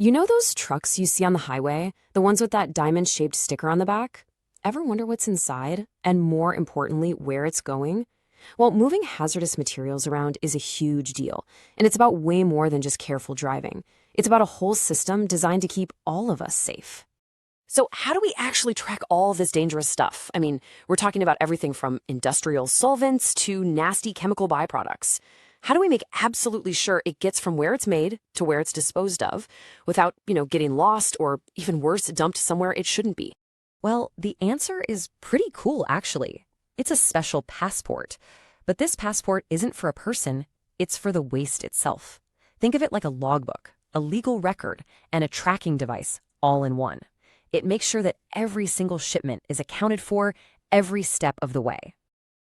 You know those trucks you see on the highway? The ones with that diamond-shaped sticker on the back? Ever wonder what's inside? And more importantly, where it's going? Well, moving hazardous materials around is a huge deal, and it's about way more than just careful driving. It's about a whole system designed to keep all of us safe. So how do we actually track all this dangerous stuff? I mean, we're talking about everything from industrial solvents to nasty chemical byproducts. How do we make absolutely sure it gets from where it's made to where it's disposed of without, getting lost or even worse, dumped somewhere it shouldn't be? Well, the answer is pretty cool, actually. It's a special passport. But this passport isn't for a person, it's for the waste itself. Think of it like a logbook, a legal record, and a tracking device all in one. It makes sure that every single shipment is accounted for every step of the way.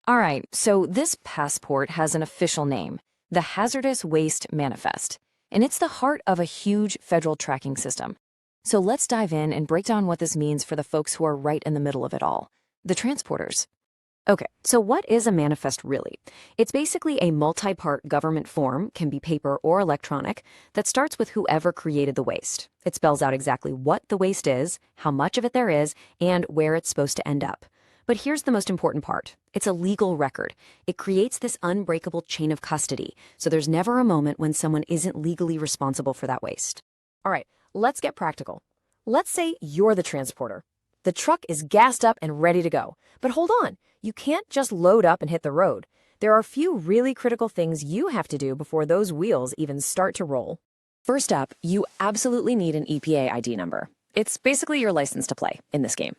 All right, so this passport has an official name, the Hazardous Waste Manifest, and it's the heart of a huge federal tracking system. So let's dive in and break down what this means for the folks who are right in the middle of it all, the transporters. Okay, so what is a manifest really? It's basically a multi-part government form, can be paper or electronic, that starts with whoever created the waste. It spells out exactly what the waste is, how much of it there is, and where it's supposed to end up. But here's the most important part. It's a legal record. It creates this unbreakable chain of custody, so there's never a moment when someone isn't legally responsible for that waste. All right, let's get practical. Let's say you're the transporter. The truck is gassed up and ready to go. But hold on, you can't just load up and hit the road. There are a few really critical things you have to do before those wheels even start to roll. First up, you absolutely need an EPA ID number. It's basically your license to play in this game.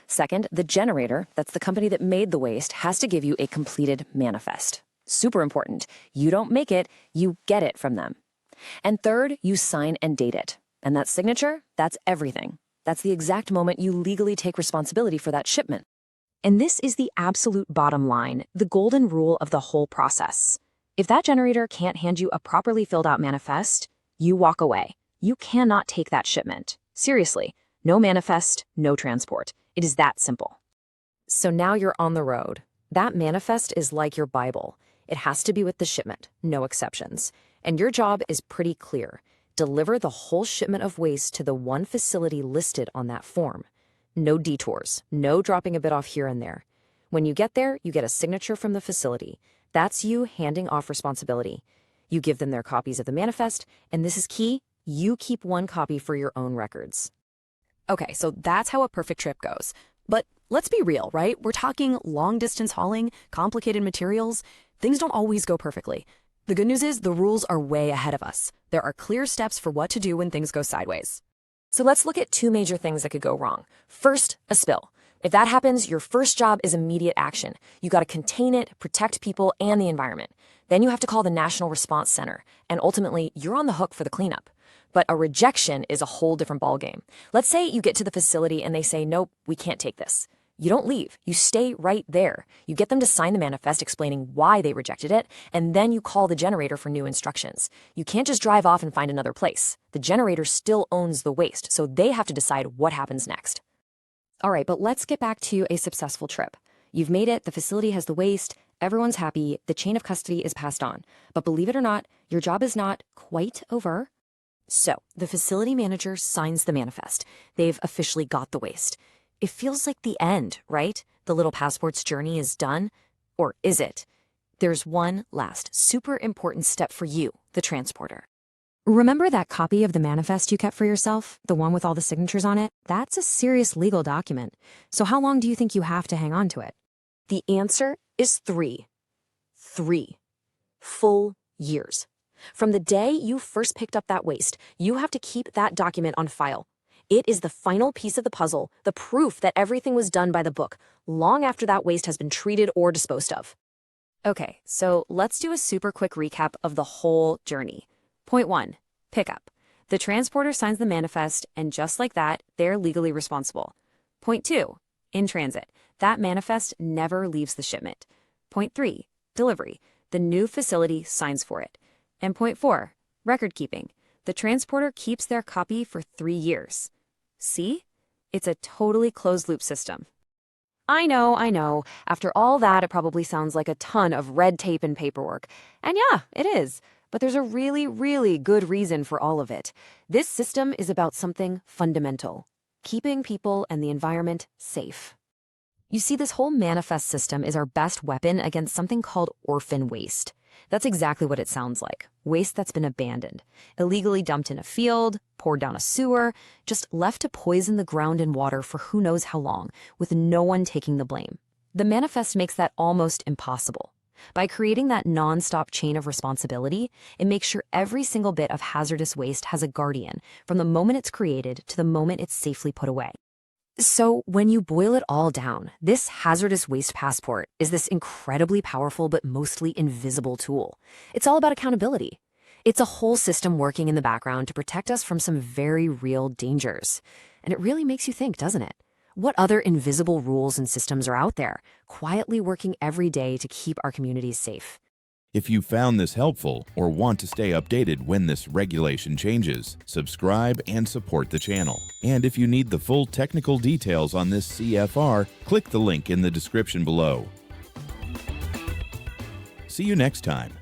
Second, the generator, that's the company that made the waste, has to give you a completed manifest. Super important. You don't make it, you get it from them. And third, you sign and date it. And that signature, that's everything. That's the exact moment you legally take responsibility for that shipment. And this is the absolute bottom line, the golden rule of the whole process. If that generator can't hand you a properly filled out manifest, you walk away. You cannot take that shipment. Seriously, no manifest, no transport. It is that simple. So now you're on the road. That manifest is like your Bible. It has to be with the shipment, no exceptions. And your job is pretty clear. Deliver the whole shipment of waste to the one facility listed on that form. No detours, no dropping a bit off here and there. When you get there, you get a signature from the facility. That's you handing off responsibility. You give them their copies of the manifest, and this is key, you keep one copy for your own records. Okay, so that's how a perfect trip goes. But let's be real, right? We're talking long-distance hauling, complicated materials. Things don't always go perfectly. The good news is the rules are way ahead of us. There are clear steps for what to do when things go sideways. So let's look at two major things that could go wrong. First, a spill. If that happens, your first job is immediate action. You got to contain it, protect people and the environment. Then you have to call the National Response Center, and ultimately, you're on the hook for the cleanup. But a rejection is a whole different ballgame. Let's say you get to the facility and they say, nope, we can't take this. You don't leave. You stay right there. You get them to sign the manifest explaining why they rejected it, and then you call the generator for new instructions. You can't just drive off and find another place. The generator still owns the waste, so they have to decide what happens next. All right, but let's get back to a successful trip. You've made it, the facility has the waste, everyone's happy, the chain of custody is passed on. But believe it or not, your job is not quite over. So, the facility manager signs the manifest. They've officially got the waste. It feels like the end, right? The little passport's journey is done. Or is it? There's one last super important step for you, the transporter. Remember that copy of the manifest you kept for yourself? The one with all the signatures on it? That's a serious legal document. So how long do you think you have to hang on to it? The answer is 3. 3 full years. From the day you first picked up that waste, you have to keep that document on file. It is the final piece of the puzzle, the proof that everything was done by the book, long after that waste has been treated or disposed of. Okay, so let's do a super quick recap of the whole journey. Point 1, pickup. The transporter signs the manifest, and just like that, they're legally responsible. Point 2, in transit. That manifest never leaves the shipment. Point 3, delivery. The new facility signs for it. And point 4, record keeping. The transporter keeps their copy for 3 years. See? It's a totally closed-loop system. I know. After all that, it probably sounds like a ton of red tape and paperwork. And yeah, it is. But there's a really, really good reason for all of it. This system is about something fundamental: keeping people and the environment safe. You see, this whole manifest system is our best weapon against something called orphan waste. That's exactly what it sounds like: waste that's been abandoned, illegally dumped in a field, poured down a sewer, just left to poison the ground and water for who knows how long, with no one taking the blame. The manifest makes that almost impossible. By creating that non-stop chain of responsibility, it makes sure every single bit of hazardous waste has a guardian from the moment it's created to the moment it's safely put away. So when you boil it all down, this hazardous waste passport is this incredibly powerful but mostly invisible tool. It's all about accountability. It's a whole system working in the background to protect us from some very real dangers. And it really makes you think, doesn't it? What other invisible rules and systems are out there, quietly working every day to keep our communities safe? If you found this helpful or want to stay updated when this regulation changes, subscribe and support the channel. And if you need the full technical details on this CFR, click the link in the description below. See you next time.